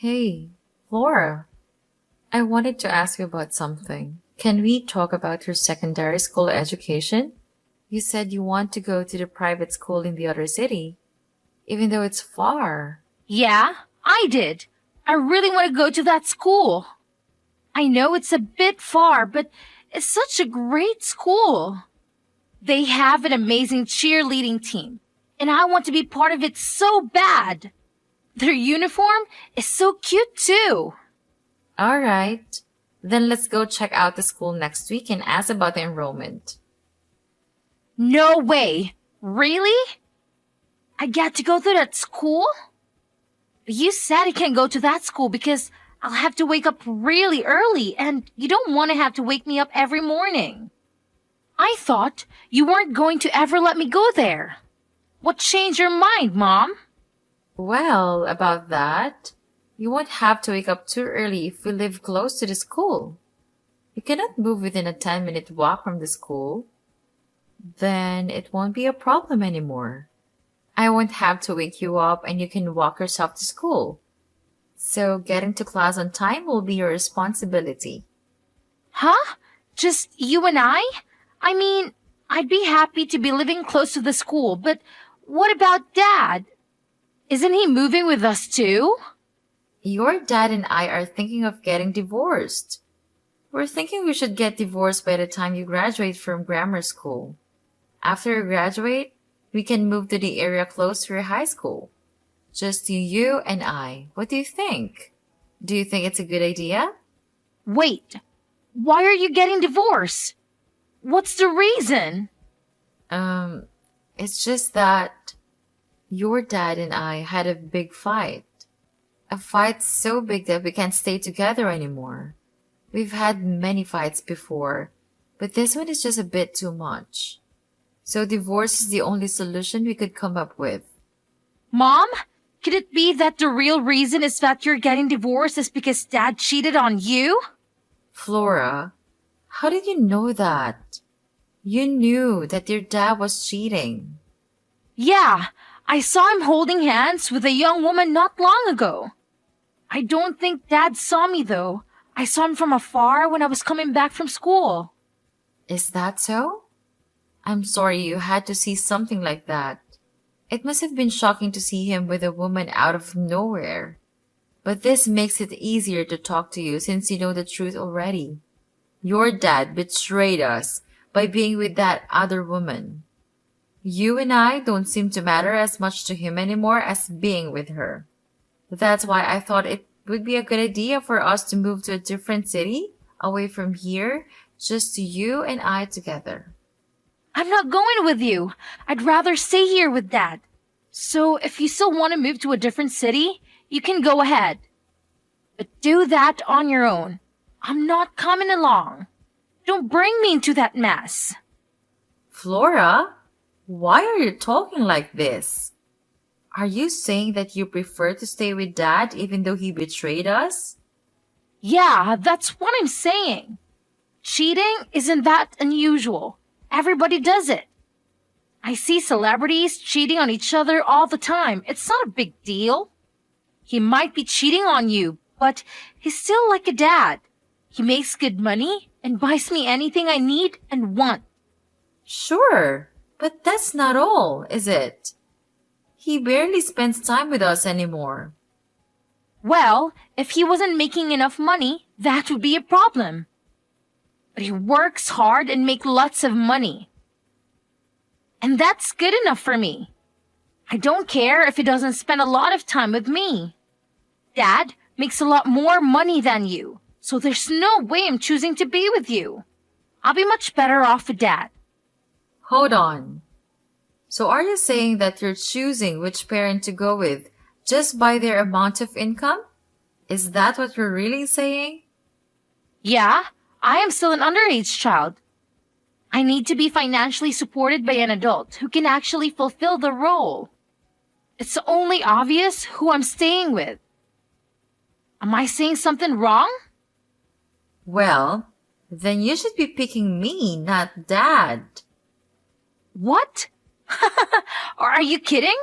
Hey, Laura, I wanted to ask you about something. Can we talk about your secondary school education? You said you want to go to the private school in the other city, even though it's far. Yeah, I did. I really want to go to that school. I know it's a bit far, but it's such a great school. They have an amazing cheerleading team, and I want to be part of it so bad. Their uniform is so cute too. All right, then let's go check out the school next week and ask about the enrollment. No way. Really? I get to go to that school? But you said I can't go to that school because I'll have to wake up really early, and you don't want to have to wake me up every morning. I thought you weren't going to ever let me go there. What changed your mind, Mom? Well, about that, you won't have to wake up too early if we live close to the school. You cannot move within a 10-minute walk from the school. Then it won't be a problem anymore. I won't have to wake you up and you can walk yourself to school. So getting to class on time will be your responsibility. Huh? Just you and I? I mean, I'd be happy to be living close to the school, but what about Dad? Isn't he moving with us too? Your dad and I are thinking of getting divorced. We're thinking we should get divorced by the time you graduate from grammar school. After you graduate, we can move to the area close to your high school. Just you and I. What do you think? Do you think it's a good idea? Wait, why are you getting divorced? What's the reason? Um, it's just that your dad and I had a big fight. A fight so big that we can't stay together anymore. We've had many fights before, but this one is just a bit too much. So divorce is the only solution we could come up with. Mom, could it be that the real reason is that you're getting divorced is because Dad cheated on you? Flora, how did you know that? You knew that your dad was cheating. Yeah, I saw him holding hands with a young woman not long ago. I don't think Dad saw me though. I saw him from afar when I was coming back from school. Is that so? I'm sorry you had to see something like that. It must have been shocking to see him with a woman out of nowhere. But this makes it easier to talk to you since you know the truth already. Your dad betrayed us by being with that other woman. You and I don't seem to matter as much to him anymore as being with her. That's why I thought it would be a good idea for us to move to a different city, away from here, just you and I together. I'm not going with you. I'd rather stay here with Dad. So if you still want to move to a different city, you can go ahead. But do that on your own. I'm not coming along. Don't bring me into that mess. Flora, why are you talking like this? Are you saying that you prefer to stay with Dad even though he betrayed us? Yeah, that's what I'm saying. Cheating isn't that unusual. Everybody does it. I see celebrities cheating on each other all the time. It's not a big deal. He might be cheating on you, but he's still like a dad. He makes good money and buys me anything I need and want. Sure, but that's not all, is it? He barely spends time with us anymore. Well, if he wasn't making enough money, that would be a problem. But he works hard and makes lots of money. And that's good enough for me. I don't care if he doesn't spend a lot of time with me. Dad makes a lot more money than you, so there's no way I'm choosing to be with you. I'll be much better off with Dad. Hold on. So are you saying that you're choosing which parent to go with just by their amount of income? Is that what you're really saying? Yeah, I am still an underage child. I need to be financially supported by an adult who can actually fulfill the role. It's only obvious who I'm staying with. Am I saying something wrong? Well, then you should be picking me, not Dad. What? Are you kidding?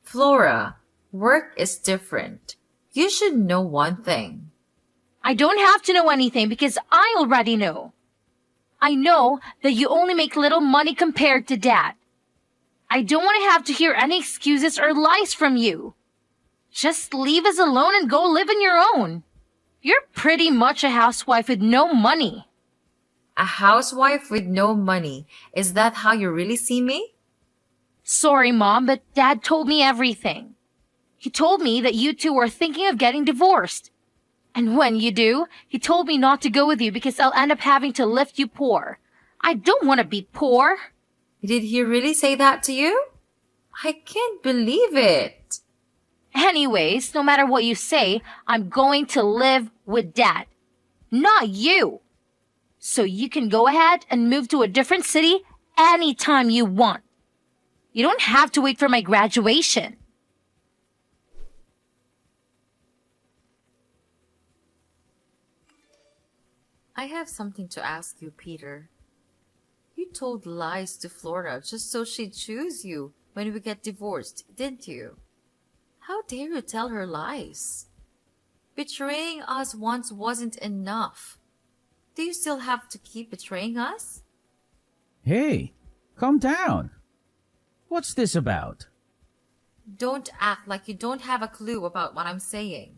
Flora, work is different. You should know one thing. I don't have to know anything because I already know. I know that you only make little money compared to Dad. I don't want to have to hear any excuses or lies from you. Just leave us alone and go live on your own. You're pretty much a housewife with no money. A housewife with no money. Is that how you really see me? Sorry, Mom, but Dad told me everything. He told me that you two are thinking of getting divorced. And when you do, he told me not to go with you because I'll end up having to lift you poor. I don't want to be poor. Did he really say that to you? I can't believe it. Anyways, no matter what you say, I'm going to live with Dad. Not you. So you can go ahead and move to a different city anytime you want. You don't have to wait for my graduation. I have something to ask you, Peter. You told lies to Flora just so she'd choose you when we get divorced, didn't you? How dare you tell her lies? Betraying us once wasn't enough. Do you still have to keep betraying us? Hey, calm down. What's this about? Don't act like you don't have a clue about what I'm saying.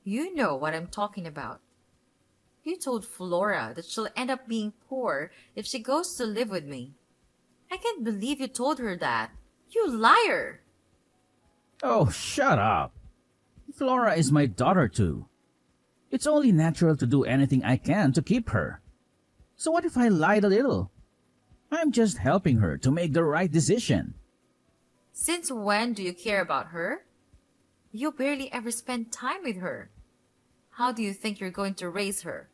You know what I'm talking about. You told Flora that she'll end up being poor if she goes to live with me. I can't believe you told her that. You liar! Oh, shut up. Flora is my daughter too. It's only natural to do anything I can to keep her. So what if I lied a little? I'm just helping her to make the right decision. Since when do you care about her? You barely ever spend time with her. How do you think you're going to raise her?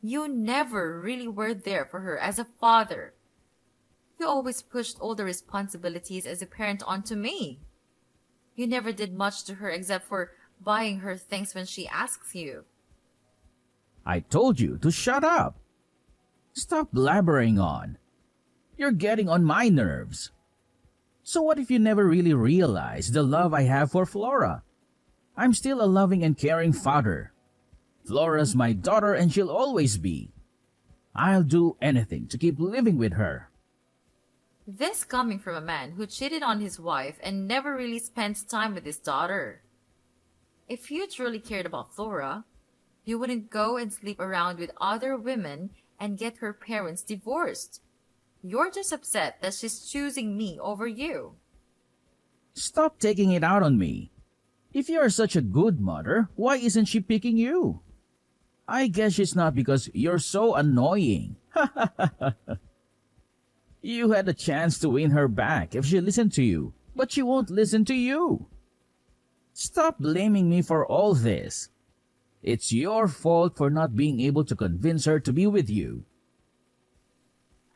You never really were there for her as a father. You always pushed all the responsibilities as a parent onto me. You never did much to her except for buying her things when she asks you. I told you to shut up. Stop blabbering on. You're getting on my nerves. So what if you never really realized the love I have for Flora? I'm still a loving and caring father. Flora's my daughter and she'll always be. I'll do anything to keep living with her. This coming from a man who cheated on his wife and never really spends time with his daughter. If you truly cared about Flora, you wouldn't go and sleep around with other women and get her parents divorced. You're just upset that she's choosing me over you. Stop taking it out on me. If you're such a good mother, why isn't she picking you? I guess it's not because you're so annoying. You had a chance to win her back if she listened to you, but she won't listen to you. Stop blaming me for all this. It's your fault for not being able to convince her to be with you.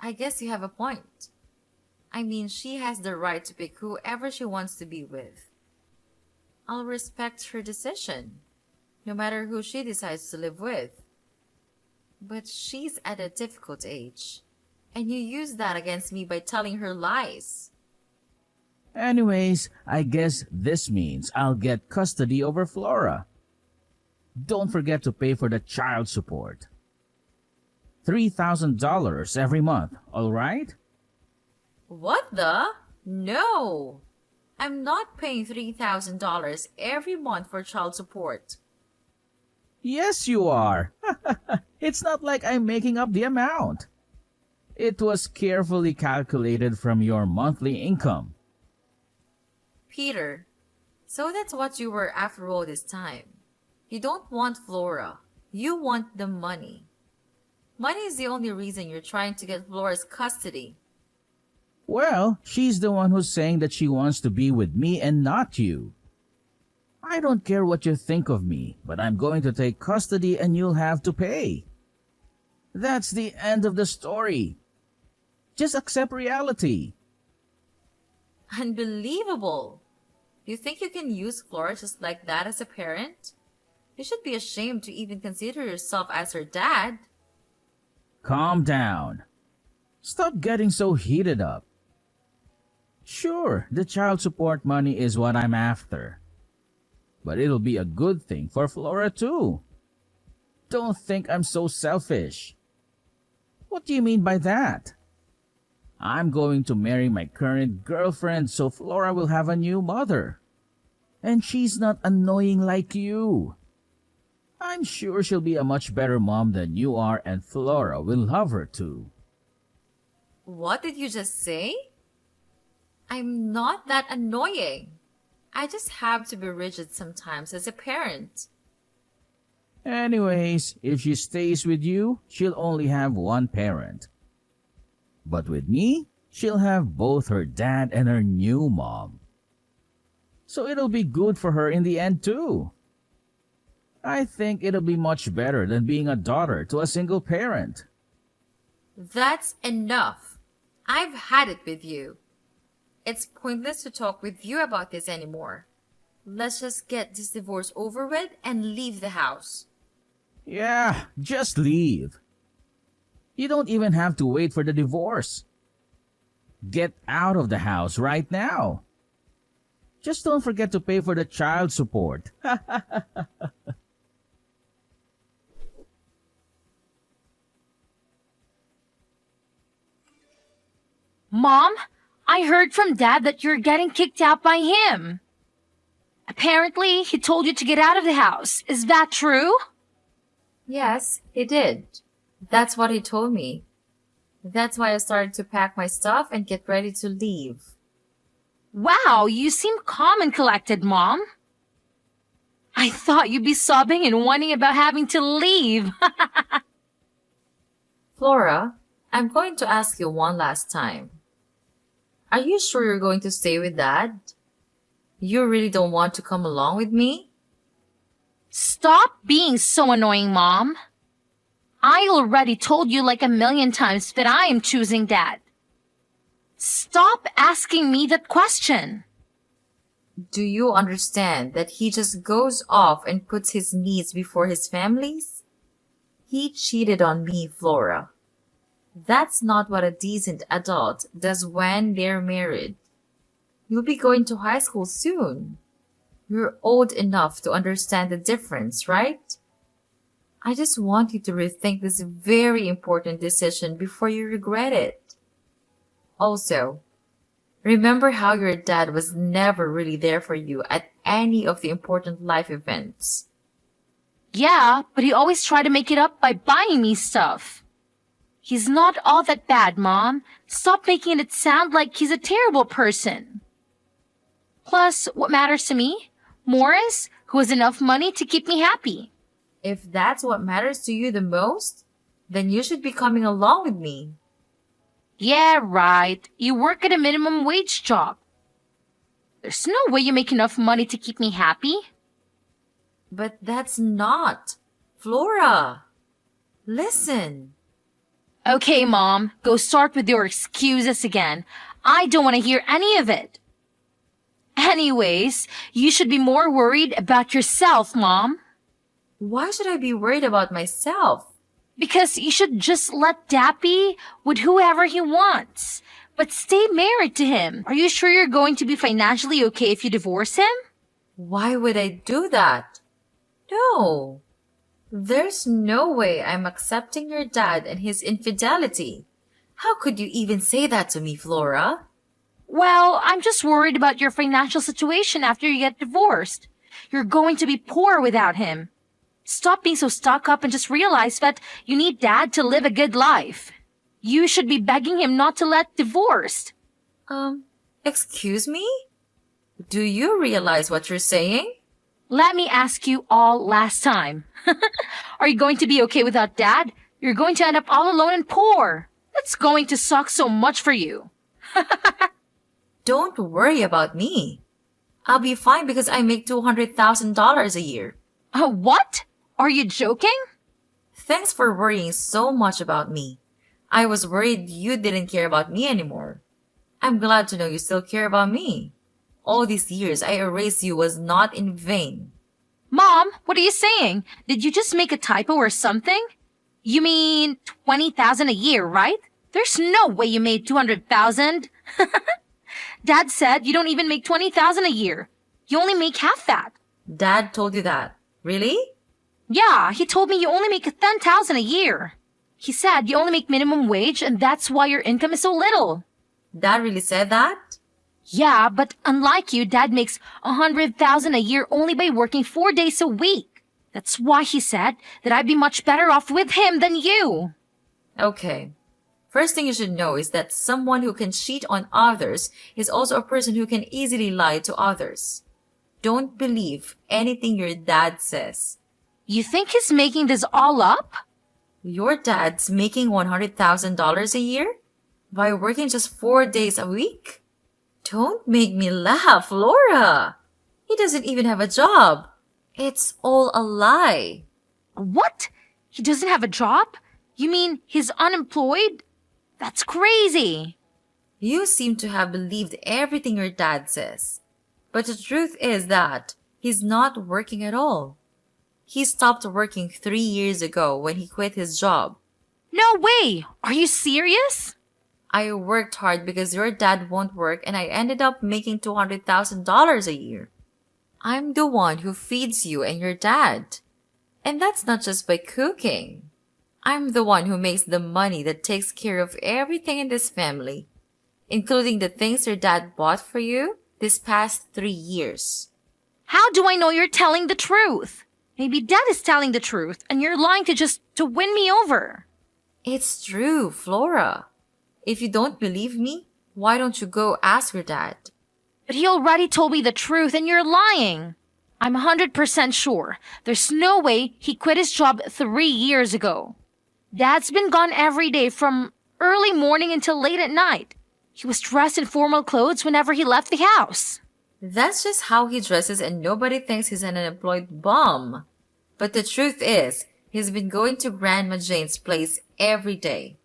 I guess you have a point. I mean, she has the right to pick whoever she wants to be with. I'll respect her decision, no matter who she decides to live with. But she's at a difficult age, and you use that against me by telling her lies. Anyways, I guess this means I'll get custody over Flora. Don't forget to pay for the child support. $3,000 every month, all right? What the? No! I'm not paying $3,000 every month for child support. Yes, you are. It's not like I'm making up the amount. It was carefully calculated from your monthly income. Peter, so that's what you were after all this time. You don't want Flora. You want the money. Money is the only reason you're trying to get Flora's custody. Well, she's the one who's saying that she wants to be with me and not you. I don't care what you think of me, but I'm going to take custody and you'll have to pay. That's the end of the story. Just accept reality. Unbelievable! You think you can use Flora just like that as a parent? You should be ashamed to even consider yourself as her dad. Calm down. Stop getting so heated up. Sure, the child support money is what I'm after. But it'll be a good thing for Flora too. Don't think I'm so selfish. What do you mean by that? I'm going to marry my current girlfriend so Flora will have a new mother. And she's not annoying like you. I'm sure she'll be a much better mom than you are and Flora will love her too. What did you just say? I'm not that annoying. I just have to be rigid sometimes as a parent. Anyways, if she stays with you, she'll only have one parent. But with me, she'll have both her dad and her new mom. So it'll be good for her in the end too. I think it'll be much better than being a daughter to a single parent. That's enough. I've had it with you. It's pointless to talk with you about this anymore. Let's just get this divorce over with and leave the house. Yeah, just leave. You don't even have to wait for the divorce. Get out of the house right now. Just don't forget to pay for the child support. Mom, I heard from Dad that you're getting kicked out by him. Apparently, he told you to get out of the house. Is that true? Yes, he did. That's what he told me. That's why I started to pack my stuff and get ready to leave. Wow, you seem calm and collected, Mom. I thought you'd be sobbing and whining about having to leave. Flora, I'm going to ask you one last time. Are you sure you're going to stay with Dad? You really don't want to come along with me? Stop being so annoying, Mom. I already told you like a million times that I am choosing Dad. Stop asking me that question. Do you understand that he just goes off and puts his needs before his family's? He cheated on me, Flora. That's not what a decent adult does when they're married. You'll be going to high school soon. You're old enough to understand the difference, right? I just want you to rethink this very important decision before you regret it. Also, remember how your dad was never really there for you at any of the important life events. Yeah, but he always tried to make it up by buying me stuff. He's not all that bad, Mom. Stop making it sound like he's a terrible person. Plus, what matters to me? Morris, who has enough money to keep me happy. If that's what matters to you the most, then you should be coming along with me. Yeah, right. You work at a minimum wage job. There's no way you make enough money to keep me happy. But that's not. Flora, listen. Okay, Mom, go start with your excuses again. I don't want to hear any of it. Anyways, you should be more worried about yourself, Mom. Why should I be worried about myself? Because you should just let Dad be with whoever he wants. But stay married to him. Are you sure you're going to be financially okay if you divorce him? Why would I do that? No. There's no way I'm accepting your dad and his infidelity. How could you even say that to me, Flora? Well, I'm just worried about your financial situation after you get divorced. You're going to be poor without him. Stop being so stuck up and just realize that you need Dad to live a good life. You should be begging him not to let divorced. Excuse me? Do you realize what you're saying? Let me ask you all last time. Are you going to be okay without Dad? You're going to end up all alone and poor. That's going to suck so much for you. Don't worry about me. I'll be fine because I make $200,000 a year. What? Are you joking? Thanks for worrying so much about me. I was worried you didn't care about me anymore. I'm glad to know you still care about me. All these years I erased you was not in vain. Mom, what are you saying? Did you just make a typo or something? You mean 20,000 a year, right? There's no way you made 200,000. Dad said you don't even make 20,000 a year. You only make half that. Dad told you that. Really? Yeah, he told me you only make 10,000 a year. He said you only make minimum wage and that's why your income is so little. Dad really said that? Yeah, but unlike you, Dad makes 100,000 a year only by working 4 days a week. That's why he said that I'd be much better off with him than you. Okay. First thing you should know is that someone who can cheat on others is also a person who can easily lie to others. Don't believe anything your dad says. You think he's making this all up? Your dad's making $100,000 a year? By working just 4 days a week? Don't make me laugh, Laura. He doesn't even have a job. It's all a lie. What? He doesn't have a job? You mean he's unemployed? That's crazy. You seem to have believed everything your dad says. But the truth is that he's not working at all. He stopped working 3 years ago when he quit his job. No way! Are you serious? I worked hard because your dad won't work and I ended up making $200,000 a year. I'm the one who feeds you and your dad. And that's not just by cooking. I'm the one who makes the money that takes care of everything in this family, including the things your dad bought for you this past 3 years. How do I know you're telling the truth? Maybe Dad is telling the truth and you're lying to win me over. It's true, Flora. If you don't believe me, why don't you go ask your dad? But he already told me the truth and you're lying. I'm 100% sure. There's no way he quit his job 3 years ago. Dad's been gone every day from early morning until late at night. He was dressed in formal clothes whenever he left the house. That's just how he dresses and nobody thinks he's an unemployed bum. But the truth is, he's been going to Grandma Jane's place every day.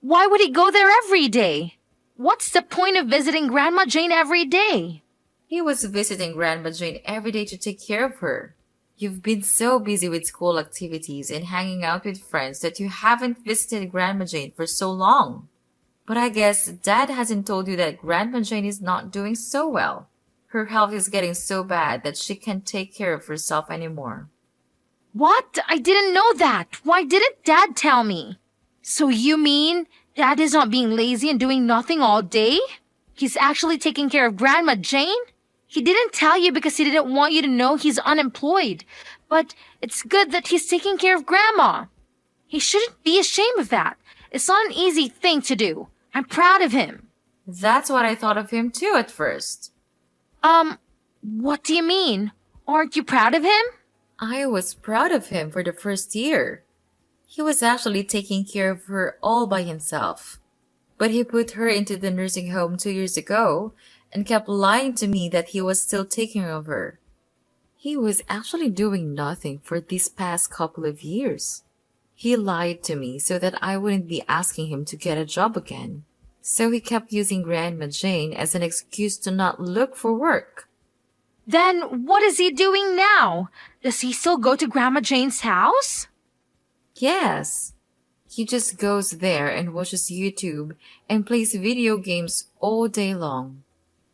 Why would he go there every day? What's the point of visiting Grandma Jane every day? He was visiting Grandma Jane every day to take care of her. You've been so busy with school activities and hanging out with friends that you haven't visited Grandma Jane for so long. But I guess Dad hasn't told you that Grandma Jane is not doing so well. Her health is getting so bad that she can't take care of herself anymore. What? I didn't know that. Why didn't Dad tell me? So you mean Dad is not being lazy and doing nothing all day? He's actually taking care of Grandma Jane? He didn't tell you because he didn't want you to know he's unemployed. But it's good that he's taking care of Grandma. He shouldn't be ashamed of that. It's not an easy thing to do. I'm proud of him. That's what I thought of him too at first. What do you mean? Aren't you proud of him? I was proud of him for the first year. He was actually taking care of her all by himself. But he put her into the nursing home 2 years ago and kept lying to me that he was still taking care of her. He was actually doing nothing for these past couple of years. He lied to me so that I wouldn't be asking him to get a job again. So he kept using Grandma Jane as an excuse to not look for work. Then what is he doing now? Does he still go to Grandma Jane's house? Yes. He just goes there and watches YouTube and plays video games all day long.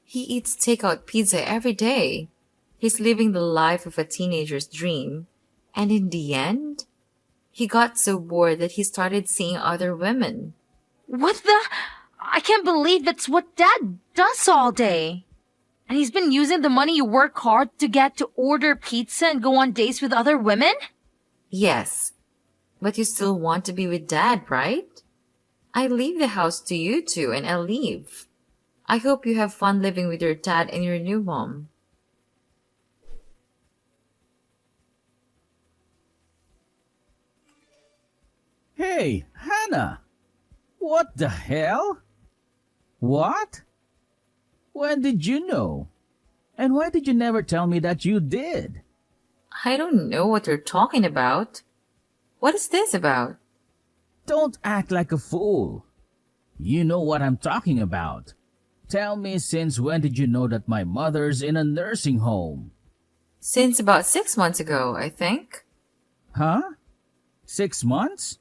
He eats takeout pizza every day. He's living the life of a teenager's dream. And in the end, he got so bored that he started seeing other women. What the? I can't believe that's what Dad does all day. And he's been using the money you work hard to get to order pizza and go on dates with other women? Yes, but you still want to be with Dad, right? I leave the house to you two and I'll leave. I hope you have fun living with your dad and your new mom. Hey, Hannah! What the hell? What? When did you know? And why did you never tell me that you did? I don't know what you're talking about. What is this about? Don't act like a fool. You know what I'm talking about. Tell me, since when did you know that my mother's in a nursing home? Since about 6 months ago, I think. Huh? 6 months?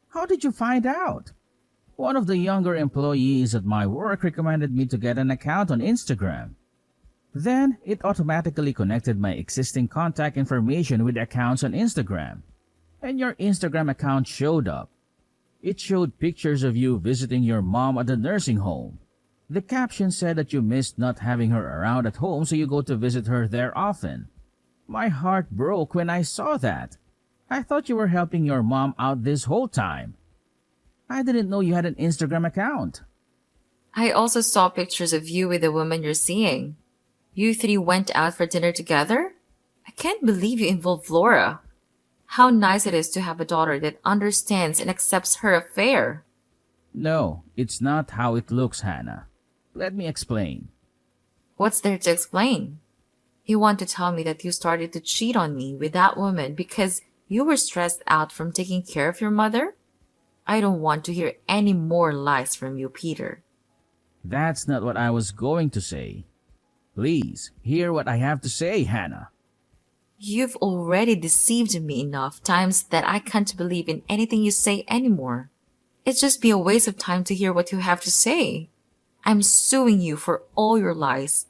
How did you find out? One of the younger employees at my work recommended me to get an account on Instagram. Then it automatically connected my existing contact information with accounts on Instagram. And your Instagram account showed up. It showed pictures of you visiting your mom at the nursing home. The caption said that you missed not having her around at home, so you go to visit her there often. My heart broke when I saw that. I thought you were helping your mom out this whole time. I didn't know you had an Instagram account. I also saw pictures of you with the woman you're seeing. You three went out for dinner together? I can't believe you involved Flora. How nice it is to have a daughter that understands and accepts her affair. No, it's not how it looks, Hannah. Let me explain. What's there to explain? You want to tell me that you started to cheat on me with that woman because you were stressed out from taking care of your mother? I don't want to hear any more lies from you, Peter. That's not what I was going to say. Please, hear what I have to say, Hannah. You've already deceived me enough times that I can't believe in anything you say anymore. It'd just be a waste of time to hear what you have to say. I'm suing you for all your lies.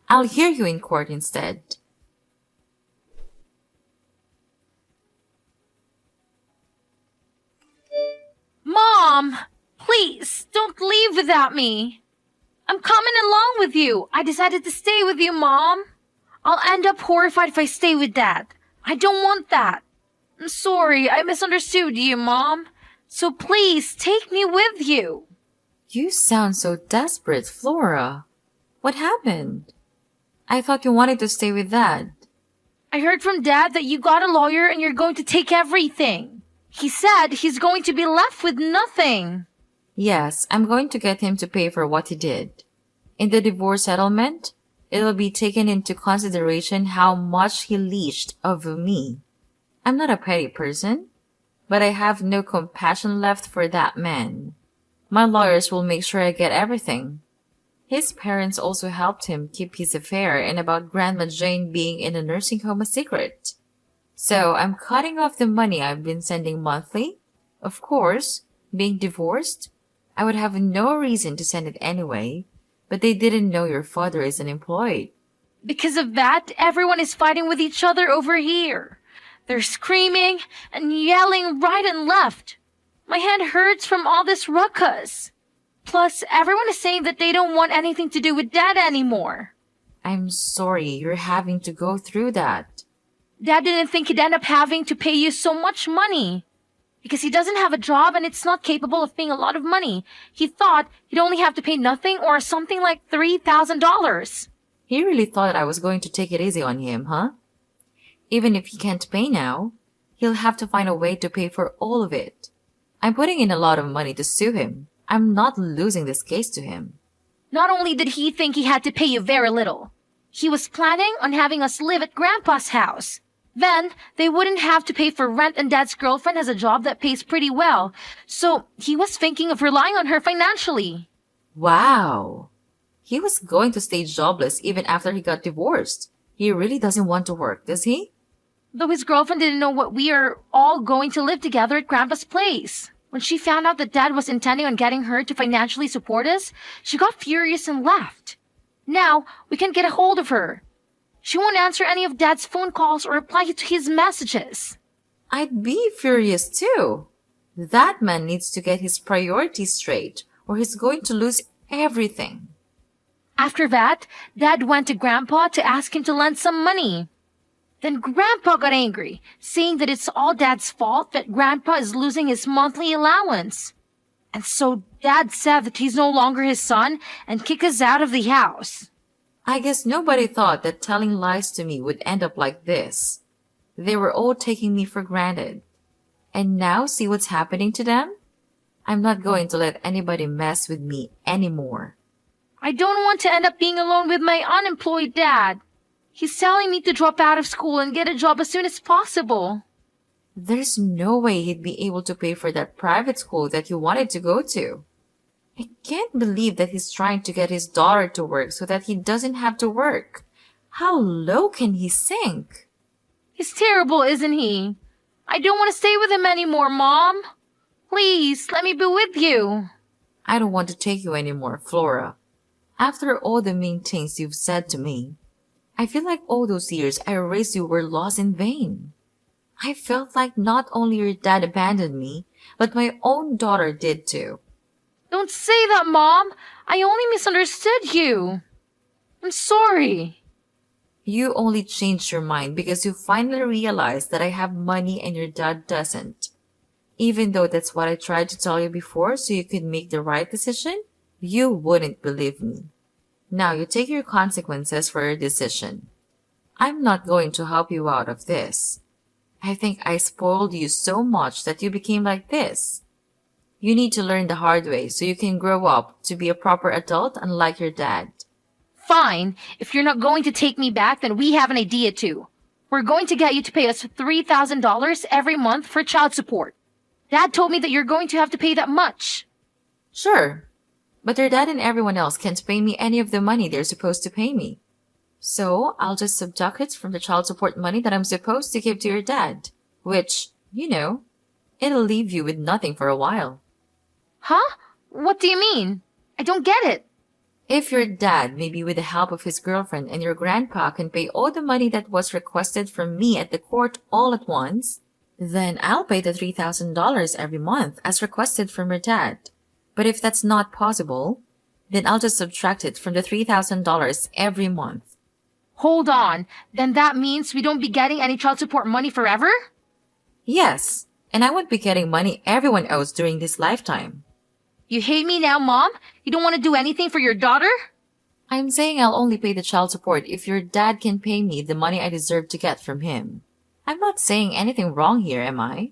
I'll hear you in court instead. Mom! Please, don't leave without me. I'm coming along with you. I decided to stay with you, Mom. I'll end up horrified if I stay with Dad. I don't want that. I'm sorry, I misunderstood you, Mom. So please, take me with you. You sound so desperate, Flora. What happened? I thought you wanted to stay with Dad. I heard from Dad that you got a lawyer and you're going to take everything. He said he's going to be left with nothing. Yes, I'm going to get him to pay for what he did. In the divorce settlement, it'll be taken into consideration how much he leached of me. I'm not a petty person, but I have no compassion left for that man. My lawyers will make sure I get everything. His parents also helped him keep his affair and about Grandma Jane being in a nursing home a secret. So I'm cutting off the money I've been sending monthly. Of course, being divorced, I would have no reason to send it anyway, but they didn't know your father is unemployed. Because of that, everyone is fighting with each other over here. They're screaming and yelling right and left. My head hurts from all this ruckus. Plus, everyone is saying that they don't want anything to do with Dad anymore. I'm sorry you're having to go through that. Dad didn't think he'd end up having to pay you so much money. Because he doesn't have a job and it's not capable of paying a lot of money. He thought he'd only have to pay nothing or something like $3,000. He really thought I was going to take it easy on him, huh? Even if he can't pay now, he'll have to find a way to pay for all of it. I'm putting in a lot of money to sue him. I'm not losing this case to him. Not only did he think he had to pay you very little, he was planning on having us live at Grandpa's house. Then, they wouldn't have to pay for rent and Dad's girlfriend has a job that pays pretty well, so he was thinking of relying on her financially. Wow. He was going to stay jobless even after he got divorced. He really doesn't want to work, does he? Though his girlfriend didn't know what we are all going to live together at Grandpa's place. When she found out that Dad was intending on getting her to financially support us, she got furious and left. Now, we can't get a hold of her. She won't answer any of Dad's phone calls or reply to his messages. I'd be furious too. That man needs to get his priorities straight or he's going to lose everything. After that, Dad went to Grandpa to ask him to lend some money. Then Grandpa got angry, saying that it's all Dad's fault that Grandpa is losing his monthly allowance. And so Dad said that he's no longer his son and kick us out of the house. I guess nobody thought that telling lies to me would end up like this. They were all taking me for granted. And now see what's happening to them? I'm not going to let anybody mess with me anymore. I don't want to end up being alone with my unemployed dad. He's telling me to drop out of school and get a job as soon as possible. There's no way he'd be able to pay for that private school that you wanted to go to. I can't believe that he's trying to get his daughter to work so that he doesn't have to work. How low can he sink? He's terrible, isn't he? I don't want to stay with him anymore, Mom. Please, let me be with you. I don't want to take you anymore, Flora. After all the mean things you've said to me, I feel like all those years I raised you were lost in vain. I felt like not only your dad abandoned me, but my own daughter did too. Don't say that, Mom! I only misunderstood you. I'm sorry. You only changed your mind because you finally realized that I have money and your dad doesn't. Even though that's what I tried to tell you before so you could make the right decision, you wouldn't believe me. Now you take your consequences for your decision. I'm not going to help you out of this. I think I spoiled you so much that you became like this. You need to learn the hard way so you can grow up to be a proper adult unlike your dad. Fine. If you're not going to take me back, then we have an idea too. We're going to get you to pay us $3,000 every month for child support. Dad told me that you're going to have to pay that much. Sure, but your dad and everyone else can't pay me any of the money they're supposed to pay me. So I'll just subtract it from the child support money that I'm supposed to give to your dad, which, it'll leave you with nothing for a while. Huh? What do you mean? I don't get it. If your dad, maybe with the help of his girlfriend and your grandpa, can pay all the money that was requested from me at the court all at once, then I'll pay the $3,000 every month as requested from your dad. But if that's not possible, then I'll just subtract it from the $3,000 every month. Hold on. Then that means we don't be getting any child support money forever? Yes, and I won't be getting money everyone owes during this lifetime. You hate me now, Mom? You don't want to do anything for your daughter? I'm saying I'll only pay the child support if your dad can pay me the money I deserve to get from him. I'm not saying anything wrong here, am I?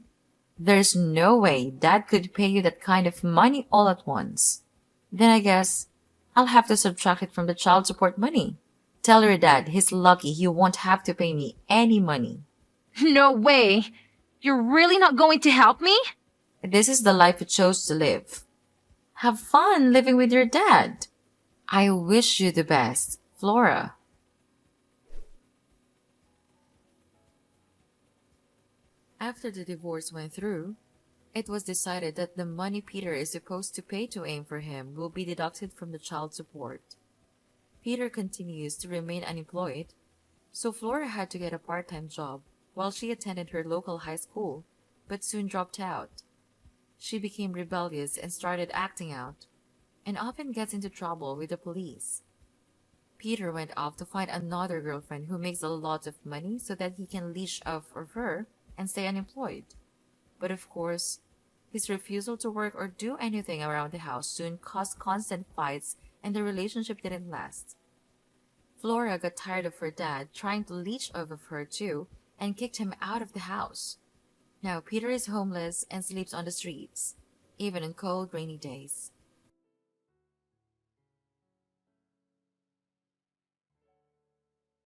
There's no way Dad could pay you that kind of money all at once. Then I guess I'll have to subtract it from the child support money. Tell your dad he's lucky he won't have to pay me any money. No way. You're really not going to help me? This is the life you chose to live. Have fun living with your dad. I wish you the best, Flora. After the divorce went through, it was decided that the money Peter is supposed to pay to aim for him will be deducted from the child support. Peter continues to remain unemployed, so Flora had to get a part-time job while she attended her local high school, but soon dropped out. She became rebellious and started acting out, and often gets into trouble with the police. Peter went off to find another girlfriend who makes a lot of money so that he can leash off of her and stay unemployed. But of course, his refusal to work or do anything around the house soon caused constant fights and the relationship didn't last. Flora got tired of her dad trying to leech off of her too and kicked him out of the house. Now Peter is homeless and sleeps on the streets, even on cold, rainy days.